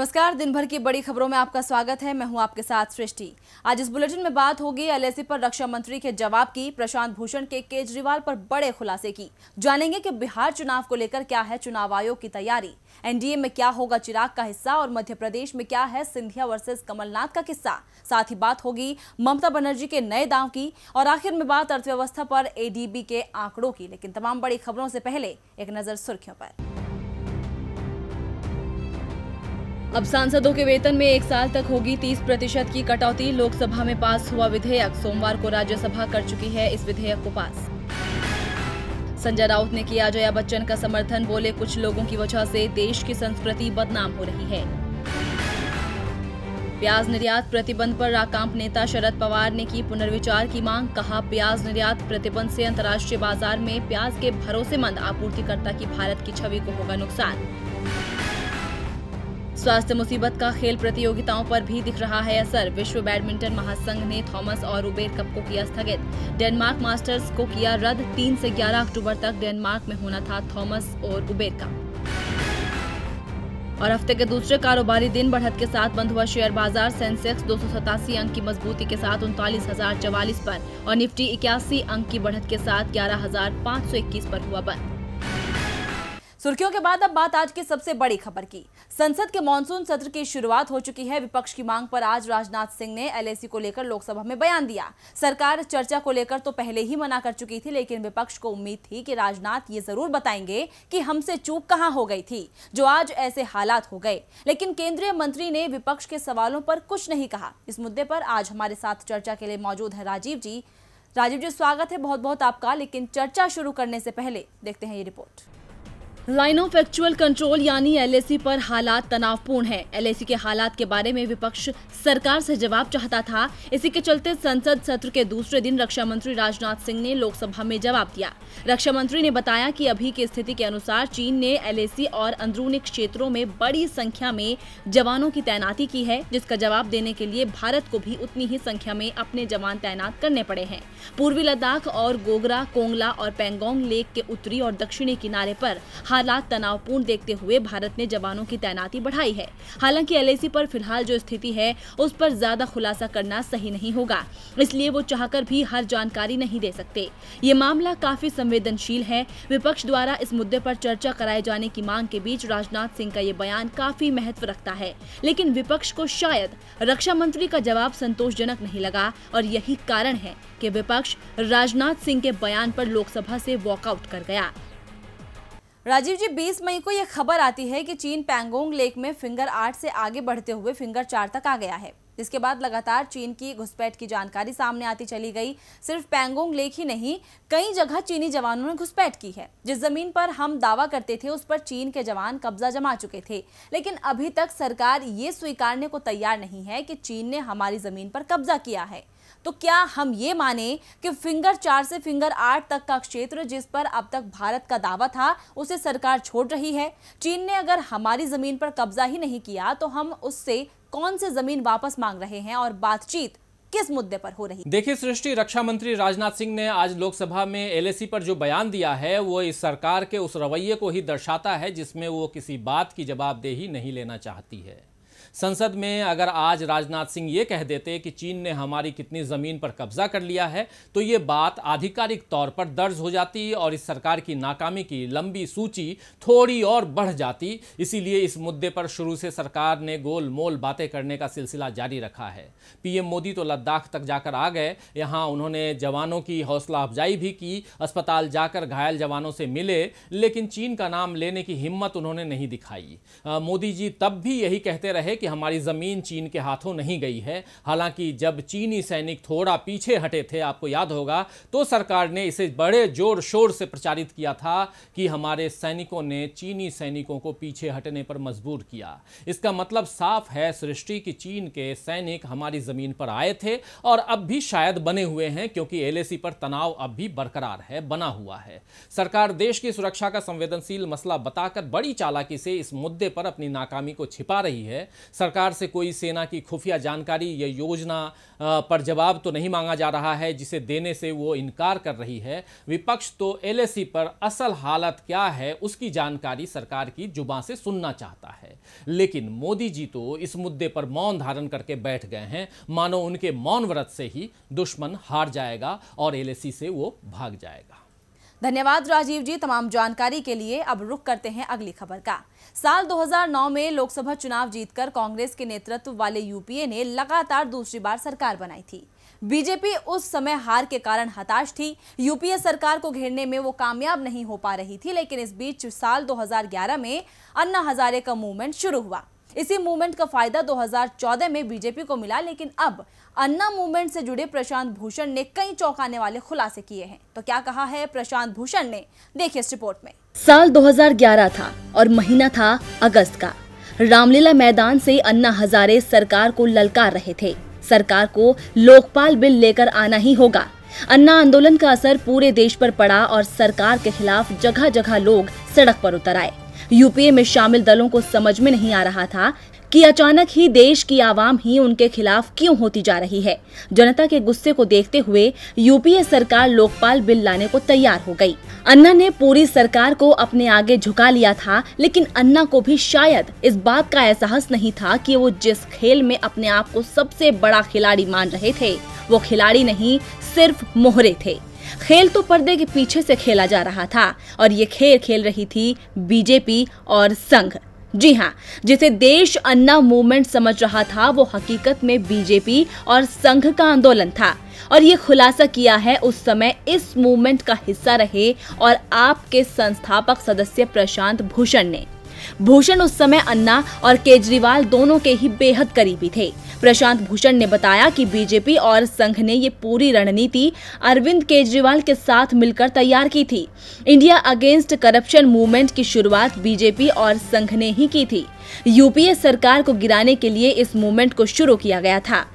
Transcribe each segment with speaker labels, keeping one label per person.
Speaker 1: नमस्कार। दिन भर की बड़ी खबरों में आपका स्वागत है। मैं हूं आपके साथ सृष्टि। आज इस बुलेटिन में बात होगी एलएसी पर रक्षा मंत्री के जवाब की, प्रशांत भूषण के केजरीवाल पर बड़े खुलासे की, जानेंगे कि बिहार चुनाव को लेकर क्या है चुनाव आयोग की तैयारी, एनडीए में क्या होगा चिराग का हिस्सा और मध्य प्रदेश में क्या है सिंधिया वर्सेस कमलनाथ का किस्सा। साथ ही बात होगी ममता बनर्जी के नए दांव की और आखिर में बात अर्थव्यवस्था पर एडीबी के आंकड़ों की। लेकिन तमाम बड़ी खबरों से पहले एक नजर सुर्खियों पर। अब सांसदों के वेतन में 1 साल तक होगी 30% की कटौती। लोकसभा में पास हुआ विधेयक, सोमवार को राज्यसभा कर चुकी है इस विधेयक को पास। संजय राउत ने किया जया बच्चन का समर्थन, बोले कुछ लोगों की वजह से देश की संस्कृति बदनाम हो रही है। प्याज निर्यात प्रतिबंध पर राकांप नेता शरद पवार ने की पुनर्विचार की मांग, कहा प्याज निर्यात प्रतिबंध से अंतर्राष्ट्रीय बाजार में प्याज के भरोसेमंद आपूर्तिकर्ता की भारत की छवि को होगा नुकसान। स्वास्थ्य मुसीबत का खेल प्रतियोगिताओं पर भी दिख रहा है असर। विश्व बैडमिंटन महासंघ ने थॉमस और उबेर कप को किया स्थगित। डेनमार्क मास्टर्स को किया रद्द। 3 से 11 अक्टूबर तक डेनमार्क में होना था थॉमस और उबेर कप। और हफ्ते के दूसरे कारोबारी दिन बढ़त के साथ बंद हुआ शेयर बाजार। सेंसेक्स 287 अंक की मजबूती के साथ 39,044 पर और निफ्टी 81 अंक की बढ़त के साथ 11,521 पर हुआ बंद। सुर्खियों के बाद अब बात आज की सबसे बड़ी खबर की। संसद के मानसून सत्र की शुरुआत हो चुकी है। विपक्ष की मांग पर आज राजनाथ सिंह ने एलएसी को लेकर लोकसभा में बयान दिया। सरकार चर्चा को लेकर तो पहले ही मना कर चुकी थी, लेकिन विपक्ष को उम्मीद थी कि राजनाथ ये जरूर बताएंगे कि हमसे चूक कहां हो गई थी जो आज ऐसे हालात हो गए। लेकिन केंद्रीय मंत्री ने विपक्ष के सवालों पर कुछ नहीं कहा। इस मुद्दे पर आज हमारे साथ चर्चा के लिए मौजूद है राजीव जी। राजीव जी, स्वागत है बहुत बहुत आपका। लेकिन चर्चा शुरू करने से पहले देखते हैं ये report. Line of actual control यानी एलएसी पर हालात तनावपूर्ण है। एलएसी के हालात के बारे में विपक्ष सरकार से जवाब चाहता था। इसी के चलते संसद सत्र के दूसरे दिन रक्षा मंत्री राजनाथ सिंह ने लोकसभा में जवाब दिया। रक्षा मंत्री ने बताया कि अभी की स्थिति के अनुसार चीन ने एलएसी और अंदरूनी क्षेत्रों में बड़ी संख्या में जवानों की तैनाती की है, जिसका जवाब देने के लिए भारत को भी उतनी ही संख्या में अपने जवान तैनात करने पड़े हैं। पूर्वी लद्दाख और गोगरा, कोंगला और पेंगोंग लेक के उत्तरी और दक्षिणी किनारे पर हालात तनावपूर्ण देखते हुए भारत ने जवानों की तैनाती बढ़ाई है। हालांकि एलएसी पर फिलहाल जो स्थिति है उस पर ज्यादा खुलासा करना सही नहीं होगा, इसलिए वो चाहकर भी हर जानकारी नहीं दे सकते। ये मामला काफी संवेदनशील है। विपक्ष द्वारा इस मुद्दे पर चर्चा कराए जाने की मांग के बीच राजनाथ सिंह का ये बयान काफी महत्व रखता है, लेकिन विपक्ष को शायद रक्षा मंत्री का जवाब संतोषजनक नहीं लगा और यही कारण है कि विपक्ष राजनाथ सिंह के बयान पर लोकसभा से वॉकआउट कर गया। राजीव जी, 20 मई को यह खबर आती है कि चीन पैंगोंग लेक में फिंगर 8 से आगे बढ़ते हुए फिंगर 4 तक आ गया है। इसके बाद लगातार चीन की घुसपैठ की जानकारी सामने आती चली गई। सिर्फ पैंगोंग लेक ही नहीं, कई जगह चीनी जवानों ने घुसपैठ की है। जिस जमीन पर हम दावा करते थे उस पर चीन के जवान कब्जा जमा चुके थे, लेकिन अभी तक सरकार ये स्वीकारने को तैयार नहीं है कि चीन ने हमारी जमीन पर कब्जा किया है। तो क्या हम ये माने कि फिंगर 4 से फिंगर 8 तक का क्षेत्र जिस पर अब तक भारत का दावा था उसे सरकार छोड़ रही है? चीन ने अगर हमारी जमीन पर कब्जा ही नहीं किया तो हम उससे कौन से जमीन वापस मांग रहे हैं और बातचीत किस मुद्दे पर हो रही?
Speaker 2: देखिए सृष्टि, रक्षा मंत्री राजनाथ सिंह ने आज लोकसभा में एलएसी पर जो बयान दिया है वो इस सरकार के उस रवैये को ही दर्शाता है जिसमें वो किसी बात की जवाबदेही नहीं लेना चाहती है। संसद में अगर आज राजनाथ सिंह ये कह देते कि चीन ने हमारी कितनी ज़मीन पर कब्जा कर लिया है तो ये बात आधिकारिक तौर पर दर्ज हो जाती और इस सरकार की नाकामी की लंबी सूची थोड़ी और बढ़ जाती। इसीलिए इस मुद्दे पर शुरू से सरकार ने गोल मोल बातें करने का सिलसिला जारी रखा है। पीएम मोदी तो लद्दाख तक जाकर आ गए। यहाँ उन्होंने जवानों की हौसला अफजाई भी की, अस्पताल जाकर घायल जवानों से मिले, लेकिन चीन का नाम लेने की हिम्मत उन्होंने नहीं दिखाई। मोदी जी तब भी यही कहते रहे कि हमारी जमीन चीन के हाथों नहीं गई है। हालांकि जब चीनी सैनिक थोड़ा पीछे हटे थे, आपको याद होगा, तो सरकार ने इसे बड़े जोर शोर से प्रचारित किया था कि हमारे सैनिकों ने चीनी सैनिकों को पीछे हटने पर मजबूर किया। इसका मतलब साफ है सृष्टि कि चीन के सैनिक हमारी जमीन पर आए थे और अब भी शायद बने हुए हैं, क्योंकि एलएसी पर तनाव अब भी बरकरार है, बना हुआ है। सरकार देश की सुरक्षा का संवेदनशील मसला बताकर बड़ी चालाकी से इस मुद्दे पर अपनी नाकामी को छिपा रही है। सरकार से कोई सेना की खुफिया जानकारी या योजना पर जवाब तो नहीं मांगा जा रहा है, जिसे देने से वो इनकार कर रही है। विपक्ष तो एलएसी पर असल हालत क्या है उसकी जानकारी सरकार की जुबान से सुनना चाहता है, लेकिन मोदी जी तो इस मुद्दे पर मौन धारण करके बैठ गए हैं, मानो उनके मौन व्रत से ही दुश्मन हार जाएगा और एलएसी से वो भाग जाएगा।
Speaker 1: धन्यवाद राजीव जी तमाम जानकारी के लिए। अब रुख करते हैं अगली खबर का। साल 2009 में लोकसभा चुनाव जीतकर कांग्रेस के नेतृत्व वाले यूपीए ने लगातार दूसरी बार सरकार बनाई थी। बीजेपी उस समय हार के कारण हताश थी। यूपीए सरकार को घेरने में वो कामयाब नहीं हो पा रही थी, लेकिन इस बीच साल 2011 में अन्ना हजारे का मूवमेंट शुरू हुआ। इसी मूवमेंट का फायदा 2014 में बीजेपी को मिला, लेकिन अब अन्ना मूवमेंट से जुड़े प्रशांत भूषण ने कई चौंकाने वाले खुलासे किए हैं। तो क्या कहा है प्रशांत भूषण ने, देखिए इस रिपोर्ट में।
Speaker 3: साल 2011 था और महीना था अगस्त का। रामलीला मैदान से अन्ना हजारे सरकार को ललकार रहे थे। सरकार को लोकपाल बिल लेकर आना ही होगा। अन्ना आंदोलन का असर पूरे देश पर पड़ा और सरकार के खिलाफ जगह जगह लोग सड़क पर उतर आए। यूपीए में शामिल दलों को समझ में नहीं आ रहा था कि अचानक ही देश की आवाम ही उनके खिलाफ क्यों होती जा रही है। जनता के गुस्से को देखते हुए यूपीए सरकार लोकपाल बिल लाने को तैयार हो गई। अन्ना ने पूरी सरकार को अपने आगे झुका लिया था, लेकिन अन्ना को भी शायद इस बात का एहसास नहीं था कि वो जिस खेल में अपने आप को सबसे बड़ा खिलाड़ी मान रहे थे, वो खिलाड़ी नहीं सिर्फ मोहरे थे। खेल तो पर्दे के पीछे से खेला जा रहा था और ये खेल खेल रही थी बीजेपी और संघ। जी हाँ, जिसे देश अन्ना मूवमेंट समझ रहा था वो हकीकत में बीजेपी और संघ का आंदोलन था। और ये खुलासा किया है उस समय इस मूवमेंट का हिस्सा रहे और आपके संस्थापक सदस्य प्रशांत भूषण ने। भूषण उस समय अन्ना और केजरीवाल दोनों के ही बेहद करीबी थे। प्रशांत भूषण ने बताया कि बीजेपी और संघ ने ये पूरी रणनीति अरविंद केजरीवाल के साथ मिलकर तैयार की थी। इंडिया अगेंस्ट करप्शन मूवमेंट की शुरुआत बीजेपी और संघ ने ही की थी। यूपीए सरकार को गिराने के लिए इस मूवमेंट को शुरू किया गया था।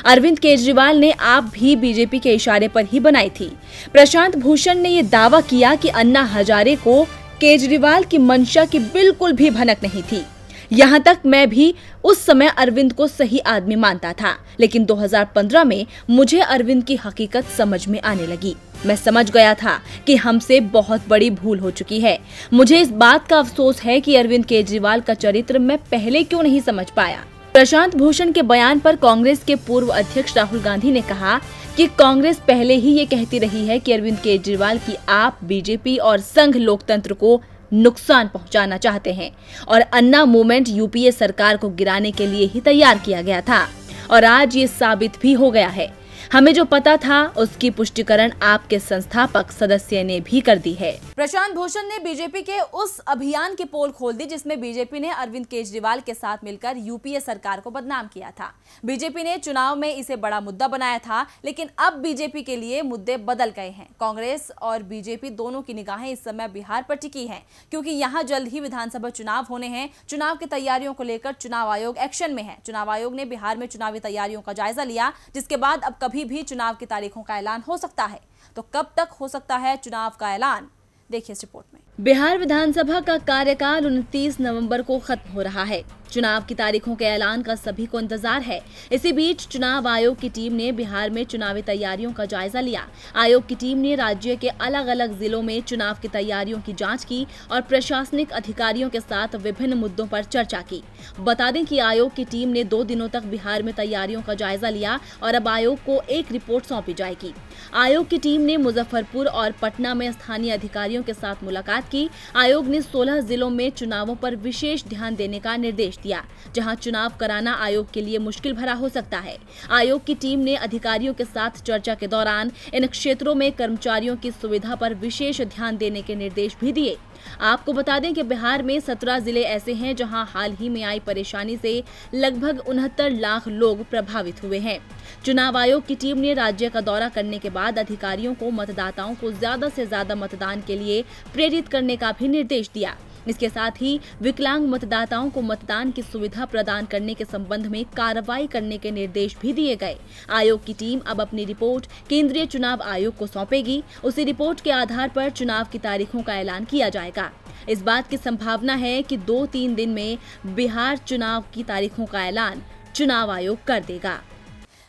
Speaker 3: अरविंद केजरीवाल ने आप भी बीजेपी के इशारे पर ही बनाई थी। प्रशांत भूषण ने ये दावा किया कि अन्ना हजारे को केजरीवाल की मंशा की बिल्कुल भी भनक नहीं थी। यहाँ तक मैं भी उस समय अरविंद को सही आदमी मानता था, लेकिन 2015 में मुझे अरविंद की हकीकत समझ में आने लगी। मैं समझ गया था कि हमसे बहुत बड़ी भूल हो चुकी है। मुझे इस बात का अफसोस है कि अरविंद केजरीवाल का चरित्र मैं पहले क्यों नहीं समझ पाया। प्रशांत भूषण के बयान पर कांग्रेस के पूर्व अध्यक्ष राहुल गांधी ने कहा कि कांग्रेस पहले ही ये कहती रही है कि अरविंद केजरीवाल की आप बीजेपी और संघ लोकतंत्र को नुकसान पहुंचाना चाहते हैं और अन्ना मूवमेंट यूपीए सरकार को गिराने के लिए ही तैयार किया गया था और आज ये साबित भी हो गया है। हमें जो पता था उसकी पुष्टिकरण आपके संस्थापक सदस्य ने भी कर दी है।
Speaker 1: प्रशांत भूषण ने बीजेपी के उस अभियान की पोल खोल दी जिसमें बीजेपी ने अरविंद केजरीवाल के साथ मिलकर यूपीए सरकार को बदनाम किया था। बीजेपी ने चुनाव में इसे बड़ा मुद्दा बनाया था, लेकिन अब बीजेपी के लिए मुद्दे बदल गए हैं। कांग्रेस और बीजेपी दोनों की निगाहें इस समय बिहार पर टिकी हैं, क्योंकि यहाँ जल्द ही विधानसभा चुनाव होने हैं। चुनाव की तैयारियों को लेकर चुनाव आयोग एक्शन में है। चुनाव आयोग ने बिहार में चुनावी तैयारियों का जायजा लिया, जिसके बाद अब कभी भी चुनाव की तारीखों का ऐलान हो सकता है। तो कब तक हो सकता है चुनाव का ऐलान, देखिए इस रिपोर्ट में।
Speaker 3: बिहार विधानसभा का कार्यकाल 29 नवंबर को खत्म हो रहा है। चुनाव की तारीखों के ऐलान का सभी को इंतजार है। इसी बीच चुनाव आयोग की टीम ने बिहार में चुनावी तैयारियों का जायजा लिया। आयोग की टीम ने राज्य के अलग अलग जिलों में चुनाव की तैयारियों की जांच की और प्रशासनिक अधिकारियों के साथ विभिन्न मुद्दों पर चर्चा की। बता दें कि आयोग की टीम ने 2 दिनों तक बिहार में तैयारियों का जायजा लिया और अब आयोग को एक रिपोर्ट सौंपी जाएगी। आयोग की टीम ने मुजफ्फरपुर और पटना में स्थानीय अधिकारियों के साथ मुलाकात की। आयोग ने 16 जिलों में चुनावों पर विशेष ध्यान देने का निर्देश दिया, जहां चुनाव कराना आयोग के लिए मुश्किल भरा हो सकता है। आयोग की टीम ने अधिकारियों के साथ चर्चा के दौरान इन क्षेत्रों में कर्मचारियों की सुविधा पर विशेष ध्यान देने के निर्देश भी दिए। आपको बता दें कि बिहार में 17 जिले ऐसे हैं जहां हाल ही में आई परेशानी से लगभग 69 लाख लोग प्रभावित हुए हैं। चुनाव आयोग की टीम ने राज्य का दौरा करने के बाद अधिकारियों को मतदाताओं को ज्यादा से ज्यादा मतदान के लिए प्रेरित करने का भी निर्देश दिया। इसके साथ ही विकलांग मतदाताओं को मतदान की सुविधा प्रदान करने के संबंध में कार्रवाई करने के निर्देश भी दिए गए। आयोग की टीम अब अपनी रिपोर्ट केंद्रीय चुनाव आयोग को सौंपेगी। उसी रिपोर्ट के आधार पर चुनाव की तारीखों का ऐलान किया जाएगा। इस बात की संभावना है कि 2-3 दिन में बिहार चुनाव की तारीखों का ऐलान चुनाव आयोग कर देगा।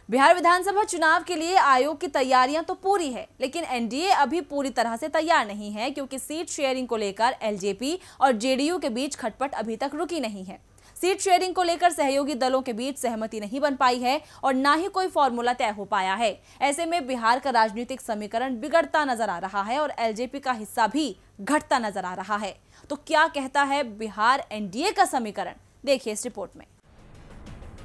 Speaker 1: बिहार विधानसभा चुनाव के लिए आयोग की तैयारियां तो पूरी है, लेकिन एनडीए अभी पूरी तरह से तैयार नहीं है, क्योंकि सीट शेयरिंग को लेकर एलजेपी और जेडीयू के बीच खटपट अभी तक रुकी नहीं है। सीट शेयरिंग को लेकर सहयोगी दलों के बीच सहमति नहीं बन पाई है और ना ही कोई फॉर्मूला तय हो पाया है। ऐसे में बिहार का राजनीतिक समीकरण बिगड़ता नजर आ रहा है और एलजेपी का हिस्सा भी घटता नजर आ रहा है। तो क्या कहता है बिहार एनडीए का समीकरण, देखिए इस रिपोर्ट में।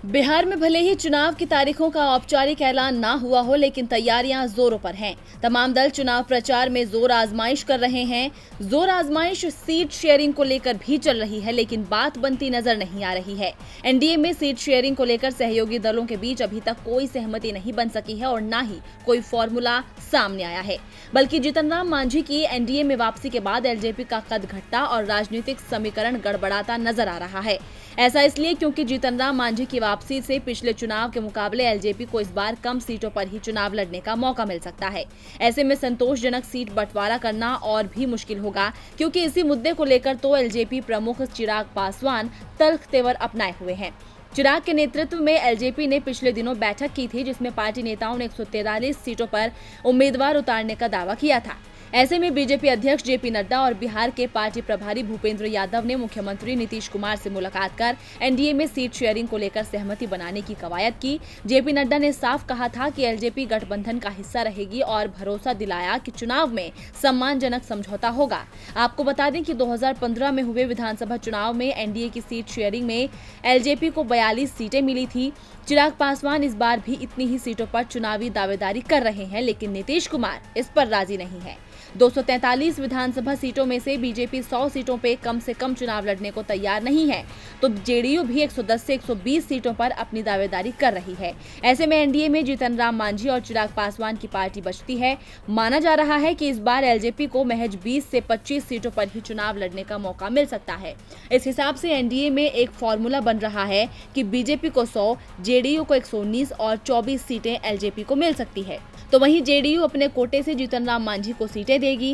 Speaker 3: बिहार में भले ही चुनाव की तारीखों का औपचारिक ऐलान ना हुआ हो, लेकिन तैयारियां जोरों पर हैं। तमाम दल चुनाव प्रचार में जोर आजमाइश कर रहे हैं। जोर आजमाइश सीट शेयरिंग को लेकर भी चल रही है, लेकिन बात बनती नजर नहीं आ रही है। एनडीए में सीट शेयरिंग को लेकर सहयोगी दलों के बीच अभी तक कोई सहमति नहीं बन सकी है और ना ही कोई फॉर्मूला सामने आया है, बल्कि जीतन राम मांझी की एनडीए में वापसी के बाद एलजेपी का कद घटता और राजनीतिक समीकरण गड़बड़ाता नजर आ रहा है। ऐसा इसलिए क्योंकि जीतन राम मांझी की वापसी से पिछले चुनाव के मुकाबले एलजेपी को इस बार कम सीटों पर ही चुनाव लड़ने का मौका मिल सकता है। ऐसे में संतोषजनक सीट बंटवारा करना और भी मुश्किल होगा, क्योंकि इसी मुद्दे को लेकर तो एलजेपी प्रमुख चिराग पासवान तल्ख तेवर अपनाए हुए हैं। चिराग के नेतृत्व में एलजेपी ने पिछले दिनों बैठक की थी, जिसमें पार्टी नेताओं ने 143 सीटों पर उम्मीदवार उतारने का दावा किया था। ऐसे में बीजेपी अध्यक्ष जेपी नड्डा और बिहार के पार्टी प्रभारी भूपेंद्र यादव ने मुख्यमंत्री नीतीश कुमार से मुलाकात कर एनडीए में सीट शेयरिंग को लेकर सहमति बनाने की कवायद की। जेपी नड्डा ने साफ कहा था कि एलजेपी गठबंधन का हिस्सा रहेगी और भरोसा दिलाया कि चुनाव में सम्मानजनक समझौता होगा। आपको बता दें कि 2015 में हुए विधानसभा चुनाव में एनडीए की सीट शेयरिंग में एलजेपी को 42 सीटें मिली थी। चिराग पासवान इस बार भी इतनी ही सीटों पर चुनावी दावेदारी कर रहे हैं, लेकिन नीतीश कुमार इस पर राजी नहीं है। 243 विधानसभा सीटों में से बीजेपी 100 सीटों पे कम से कम चुनाव लड़ने को तैयार नहीं है, तो जेडीयू भी 110 से 120 सीटों पर अपनी दावेदारी कर रही है। ऐसे में एनडीए में जीतन राम मांझी और चिराग पासवान की पार्टी बचती है। माना जा रहा है कि इस बार एलजेपी को महज 20 से 25 सीटों पर ही चुनाव लड़ने का मौका मिल सकता है। इस हिसाब से एनडीए में एक फॉर्मूला बन रहा है कि बीजेपी को 100, जेडीयू को 119 और 24 सीटें एलजेपी को मिल सकती है। तो वहीं जेडीयू अपने कोटे से जीतन राम मांझी को सीटें देगी।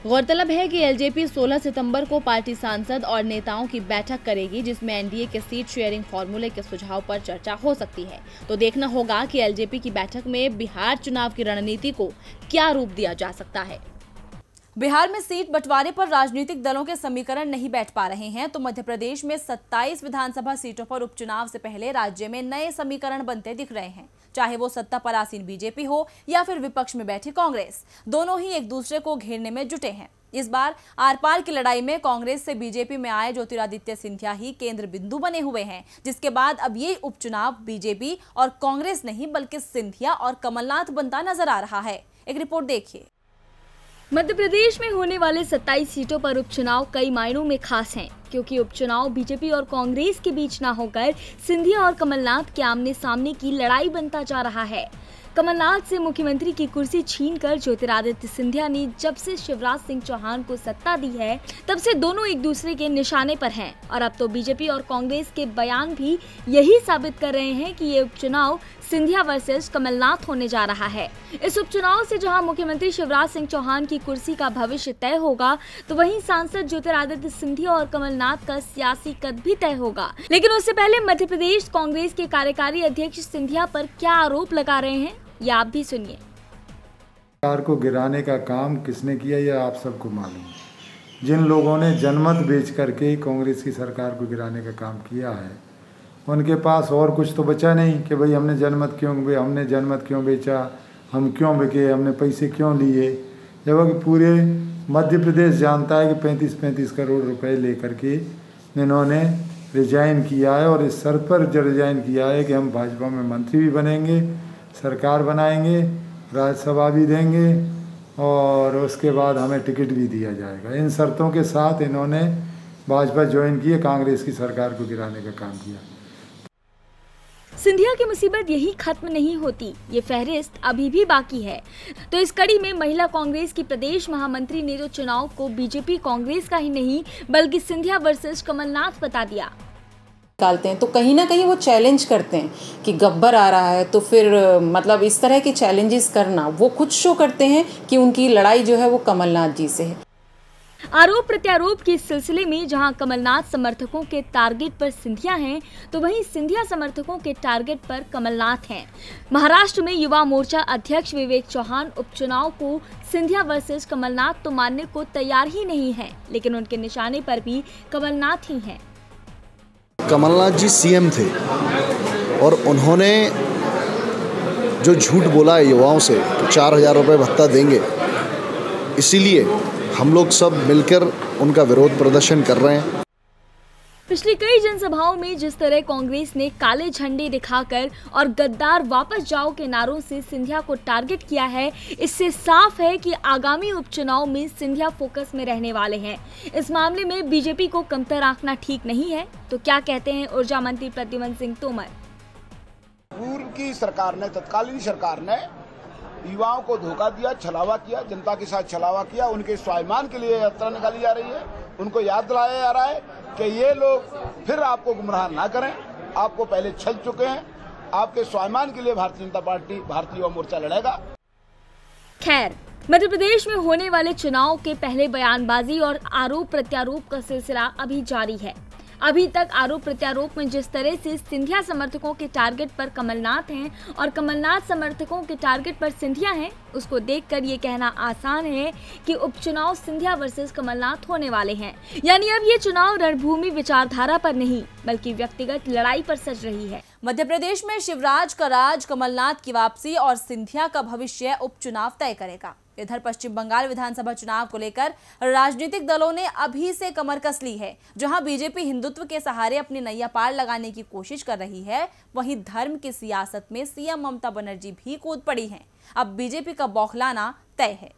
Speaker 3: गौरतलब है कि एलजेपी 16 सितंबर को पार्टी सांसद और नेताओं की बैठक करेगी, जिसमें एनडीए के सीट शेयरिंग फॉर्मूले के सुझाव पर चर्चा हो सकती है। तो देखना होगा कि एलजेपी की बैठक में बिहार चुनाव की रणनीति को क्या रूप दिया जा सकता है।
Speaker 1: बिहार में सीट बंटवारे पर राजनीतिक दलों के समीकरण नहीं बैठ पा रहे हैं, तो मध्य प्रदेश में 27 विधानसभा सीटों पर उपचुनाव से पहले राज्य में नए समीकरण बनते दिख रहे हैं। चाहे वो सत्ता पर आसीन बीजेपी हो या फिर विपक्ष में बैठी कांग्रेस, दोनों ही एक दूसरे को घेरने में जुटे हैं। इस बार आर पार की लड़ाई में कांग्रेस से बीजेपी में आए ज्योतिरादित्य सिंधिया ही केंद्र बिंदु बने हुए हैं, जिसके बाद अब ये उपचुनाव बीजेपी और कांग्रेस नहीं बल्कि सिंधिया और कमलनाथ बनता नजर आ रहा है। एक रिपोर्ट देखिए।
Speaker 3: मध्य प्रदेश में होने वाले 27 सीटों पर उपचुनाव कई मायनों में खास हैं, क्योंकि उपचुनाव बीजेपी और कांग्रेस के बीच न होकर सिंधिया और कमलनाथ के आमने सामने की लड़ाई बनता जा रहा है। कमलनाथ से मुख्यमंत्री की कुर्सी छीनकर ज्योतिरादित्य सिंधिया ने जब से शिवराज सिंह चौहान को सत्ता दी है, तब से दोनों एक दूसरे के निशाने पर हैं और अब तो बीजेपी और कांग्रेस के बयान भी यही साबित कर रहे हैं कि ये उपचुनाव सिंधिया वर्सेस कमलनाथ होने जा रहा है। इस उपचुनाव से जहां मुख्यमंत्री शिवराज सिंह चौहान की कुर्सी का भविष्य तय होगा, तो वहीं सांसद ज्योतिरादित्य सिंधिया और कमलनाथ का सियासी कद भी तय होगा। लेकिन उससे पहले मध्य प्रदेश कांग्रेस के कार्यकारी अध्यक्ष सिंधिया पर क्या आरोप लगा रहे हैं, ये आप भी सुनिए।
Speaker 4: सरकार को गिराने का काम किसने किया, ये आप सबको मालूम है। जिन लोगों ने जनमत बेच करके कांग्रेस की सरकार को गिराने का काम किया है, उनके पास और कुछ तो बचा नहीं कि भाई हमने जनमत क्यों बेचा, हम क्यों बिके, हमने पैसे क्यों लिए। जबकि पूरे मध्य प्रदेश जानता है कि 35-35 करोड़ रुपए लेकर के इन्होंने रिजाइन किया है, और इस शर्त पर रिजाइन किया है कि हम भाजपा में मंत्री भी बनेंगे, सरकार बनाएंगे, राज्यसभा भी देंगे और उसके बाद हमें टिकट भी दिया जाएगा। इन शर्तों के साथ इन्होंने भाजपा ज्वाइन किए, कांग्रेस की सरकार को गिराने का काम किया।
Speaker 3: सिंधिया की मुसीबत यही खत्म नहीं होती, ये फहरिस्त अभी भी बाकी है। तो इस कड़ी में महिला कांग्रेस की प्रदेश महामंत्री ने तो चुनाव को बीजेपी कांग्रेस का ही नहीं बल्कि सिंधिया वर्सेस कमलनाथ बता दिया।
Speaker 5: निकालते हैं तो कहीं ना कहीं वो चैलेंज करते हैं कि गब्बर आ रहा है, तो फिर मतलब इस तरह के चैलेंजेस करना, वो खुद शो करते हैं कि उनकी लड़ाई जो है वो कमलनाथ जी से है।
Speaker 3: आरोप प्रत्यारोप के सिलसिले में जहां कमलनाथ समर्थकों के टारगेट पर सिंधिया हैं, तो वहीं सिंधिया समर्थकों के टारगेट पर कमलनाथ हैं। महाराष्ट्र में युवा मोर्चा अध्यक्ष विवेक चौहान उपचुनाव को सिंधिया वर्सेस कमलनाथ तो मानने को तैयार ही नहीं है, लेकिन उनके निशाने पर भी कमलनाथ ही हैं।
Speaker 6: कमलनाथ जी सीएम थे और उन्होंने जो झूठ बोला है युवाओं से कि 4,000 रुपये भत्ता देंगे, इसीलिए हम लोग सब मिलकर उनका विरोध प्रदर्शन कर रहे हैं।
Speaker 3: पिछली कई जनसभाओं में जिस तरह कांग्रेस ने काले झंडे दिखाकर और गद्दार वापस जाओ के नारों से सिंधिया को टारगेट किया है, इससे साफ है कि आगामी उपचुनाव में सिंधिया फोकस में रहने वाले हैं। इस मामले में बीजेपी को कमतर आंकना ठीक नहीं है। तो क्या कहते हैं ऊर्जा मंत्री प्रद्युम्न सिंह तोमर।
Speaker 7: पूर्व की सरकार ने, तत्कालीन सरकार ने युवाओं को धोखा दिया, छलावा किया, जनता के साथ छलावा किया। उनके स्वाभिमान के लिए यात्रा निकाली जा रही है। उनको याद दिलाया जा रहा है कि ये लोग फिर आपको गुमराह ना करें, आपको पहले छल चुके हैं। आपके स्वाभिमान के लिए भारतीय जनता पार्टी, भारतीय युवा मोर्चा लड़ेगा।
Speaker 3: खैर, मध्य प्रदेश में होने वाले चुनाव के पहले बयानबाजी और आरोप प्रत्यारोप का सिलसिला अभी जारी है। अभी तक आरोप प्रत्यारोप में जिस तरह से सिंधिया समर्थकों के टारगेट पर कमलनाथ हैं और कमलनाथ समर्थकों के टारगेट पर सिंधिया हैं, उसको देखकर ये कहना आसान है कि उपचुनाव सिंधिया वर्सेस कमलनाथ होने वाले हैं। यानी अब ये चुनाव रणभूमि विचारधारा पर नहीं बल्कि व्यक्तिगत लड़ाई पर सज रही है।
Speaker 1: मध्य प्रदेश में शिवराज का राज, कमलनाथ की वापसी और सिंधिया का भविष्य उपचुनाव तय करेगा। इधर पश्चिम बंगाल विधानसभा चुनाव को लेकर राजनीतिक दलों ने अभी से कमर कस ली है। जहां बीजेपी हिंदुत्व के सहारे अपनी नैया पार लगाने की कोशिश कर रही है, वहीं धर्म की सियासत में सीएम ममता बनर्जी भी कूद पड़ी हैं। अब बीजेपी का बौखलाना तय है।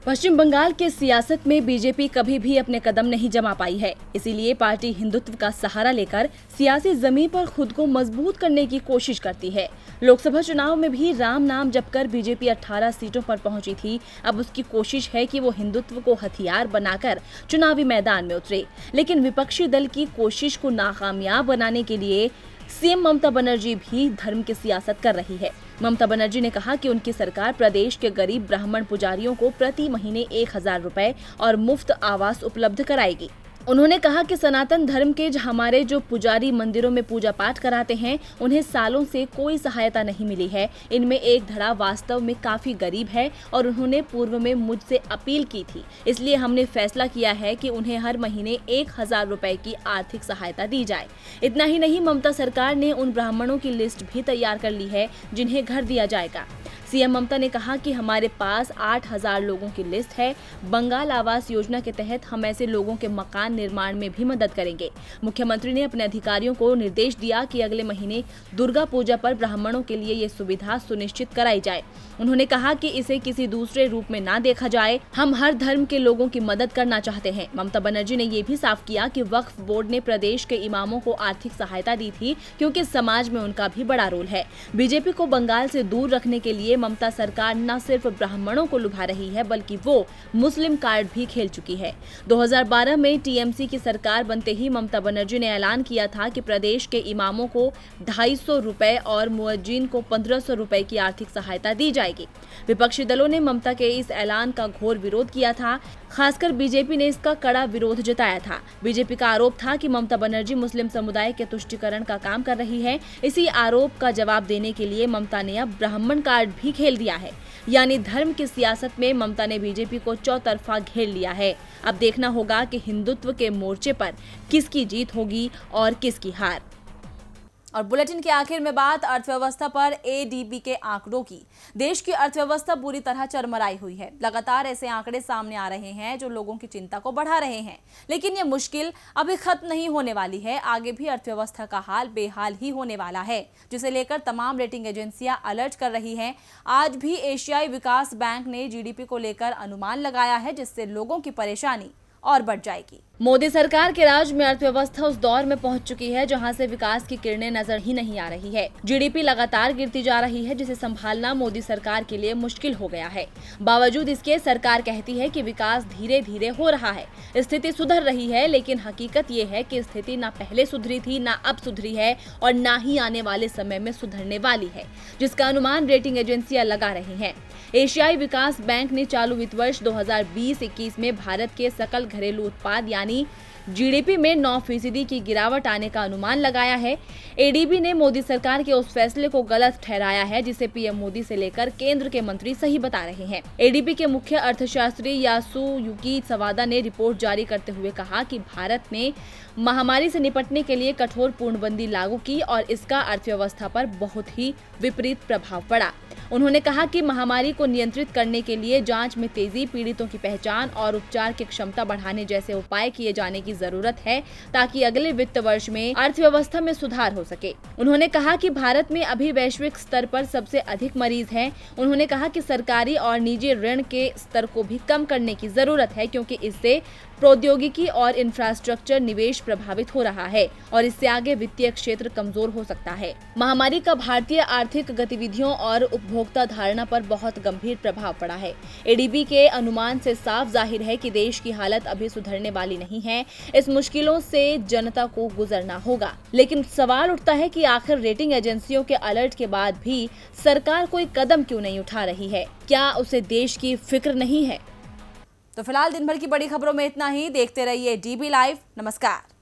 Speaker 3: पश्चिम बंगाल के सियासत में बीजेपी कभी भी अपने कदम नहीं जमा पाई है। इसीलिए पार्टी हिंदुत्व का सहारा लेकर सियासी जमीन पर खुद को मजबूत करने की कोशिश करती है। लोकसभा चुनाव में भी राम नाम जपकर बीजेपी 18 सीटों पर पहुंची थी। अब उसकी कोशिश है कि वो हिंदुत्व को हथियार बनाकर चुनावी मैदान में उतरे। लेकिन विपक्षी दल की कोशिश को नाकामयाब बनाने के लिए सीएम ममता बनर्जी भी धर्म की सियासत कर रही है। ममता बनर्जी ने कहा कि उनकी सरकार प्रदेश के गरीब ब्राह्मण पुजारियों को प्रति महीने 1,000 रुपए और मुफ्त आवास उपलब्ध कराएगी। उन्होंने कहा कि सनातन धर्म के हमारे जो पुजारी मंदिरों में पूजा पाठ कराते हैं, उन्हें सालों से कोई सहायता नहीं मिली है। इनमें एक धड़ा वास्तव में काफी गरीब है और उन्होंने पूर्व में मुझसे अपील की थी। इसलिए हमने फैसला किया है कि उन्हें हर महीने 1,000 रुपए की आर्थिक सहायता दी जाए। इतना ही नहीं, ममता सरकार ने उन ब्राह्मणों की लिस्ट भी तैयार कर ली है जिन्हें घर दिया जाएगा। सीएम ममता ने कहा कि हमारे पास 8,000 लोगों की लिस्ट है। बंगाल आवास योजना के तहत हम ऐसे लोगों के मकान निर्माण में भी मदद करेंगे। मुख्यमंत्री ने अपने अधिकारियों को निर्देश दिया कि अगले महीने दुर्गा पूजा पर ब्राह्मणों के लिए ये सुविधा सुनिश्चित कराई जाए। उन्होंने कहा कि इसे किसी दूसरे रूप में ना देखा जाए। हम हर धर्म के लोगों की मदद करना चाहते हैं। ममता बनर्जी ने ये भी साफ किया कि वक्फ बोर्ड ने प्रदेश के इमामों को आर्थिक सहायता दी थी, क्योंकि समाज में उनका भी बड़ा रोल है। बीजेपी को बंगाल से दूर रखने के लिए ममता सरकार न सिर्फ ब्राह्मणों को लुभा रही है, बल्कि वो मुस्लिम कार्ड भी खेल चुकी है। 2012 में टीएमसी की सरकार बनते ही ममता बनर्जी ने ऐलान किया था कि प्रदेश के इमामों को 250 रुपए और मुअज्जिन को 1500 रुपए की आर्थिक सहायता दी जाएगी। विपक्षी दलों ने ममता के इस ऐलान का घोर विरोध किया था। खासकर बीजेपी ने इसका कड़ा विरोध जताया था। बीजेपी का आरोप था कि ममता बनर्जी मुस्लिम समुदाय के तुष्टीकरण का काम कर रही है। इसी आरोप का जवाब देने के लिए ममता ने अब ब्राह्मण कार्ड भी खेल दिया है। यानी धर्म की सियासत में ममता ने बीजेपी को चौतरफा घेर लिया है। अब देखना होगा कि हिंदुत्व के मोर्चे पर किसकी जीत होगी और किसकी हार।
Speaker 1: और बुलेटिन के आखिर में बात अर्थव्यवस्था पर एडीबी के आंकड़ों की। देश की अर्थव्यवस्था बुरी तरह चरमराई हुई है। लगातार ऐसे आंकड़े सामने आ रहे हैं जो लोगों की चिंता को बढ़ा रहे हैं। लेकिन ये मुश्किल अभी खत्म नहीं होने वाली है। आगे भी अर्थव्यवस्था का हाल बेहाल ही होने वाला है, जिसे लेकर तमाम रेटिंग एजेंसियां अलर्ट कर रही हैं। आज भी एशियाई विकास बैंक ने जीडीपी को लेकर अनुमान लगाया है, जिससे लोगों की परेशानी और बढ़ जाएगी।
Speaker 3: मोदी सरकार के राज में अर्थव्यवस्था उस दौर में पहुंच चुकी है जहां से विकास की किरणें नजर ही नहीं आ रही है। जीडीपी लगातार गिरती जा रही है, जिसे संभालना मोदी सरकार के लिए मुश्किल हो गया है। बावजूद इसके सरकार कहती है कि विकास धीरे धीरे हो रहा है, स्थिति सुधर रही है, लेकिन हकीकत ये है कि स्थिति ना पहले सुधरी थी, ना अब सुधरी है और ना ही आने वाले समय में सुधरने वाली है, जिसका अनुमान रेटिंग एजेंसियां लगा रही हैं। एशियाई विकास बैंक ने चालू वित्त वर्ष 2020-21 में भारत के सकल घरेलू उत्पाद यानी जीडीपी में 9% की गिरावट आने का अनुमान लगाया है। एडीबी ने मोदी सरकार के उस फैसले को गलत ठहराया है, जिसे पीएम मोदी से लेकर केंद्र के मंत्री सही बता रहे हैं। एडीबी के मुख्य अर्थशास्त्री यासुयुकी सवादा ने रिपोर्ट जारी करते हुए कहा कि भारत ने महामारी से निपटने के लिए कठोर पूर्णबंदी लागू की और इसका अर्थव्यवस्था पर बहुत ही विपरीत प्रभाव पड़ा। उन्होंने कहा कि महामारी को नियंत्रित करने के लिए जांच में तेजी, पीड़ितों की पहचान और उपचार की क्षमता बढ़ाने जैसे उपाय किए जाने की जरूरत है, ताकि अगले वित्त वर्ष में अर्थव्यवस्था में सुधार हो सके। उन्होंने कहा कि भारत में अभी वैश्विक स्तर पर सबसे अधिक मरीज हैं। उन्होंने कहा कि सरकारी और निजी ऋण के स्तर को भी कम करने की जरूरत है, क्योंकि इससे प्रौद्योगिकी और इंफ्रास्ट्रक्चर निवेश प्रभावित हो रहा है और इससे आगे वित्तीय क्षेत्र कमजोर हो सकता है। महामारी का भारतीय आर्थिक गतिविधियों और उपभोक्ता धारणा पर बहुत गंभीर प्रभाव पड़ा है। एडीबी के अनुमान से साफ जाहिर है कि देश की हालत अभी सुधरने वाली नहीं है। इस मुश्किलों से जनता को गुजरना होगा, लेकिन सवाल उठता है कि आखिर रेटिंग एजेंसियों के अलर्ट के बाद भी सरकार कोई कदम क्यों नहीं उठा रही है? क्या उसे देश की फिक्र नहीं है? तो फिलहाल दिन भर की बड़ी खबरों में इतना ही। देखते रहिए डीबी लाइव। नमस्कार।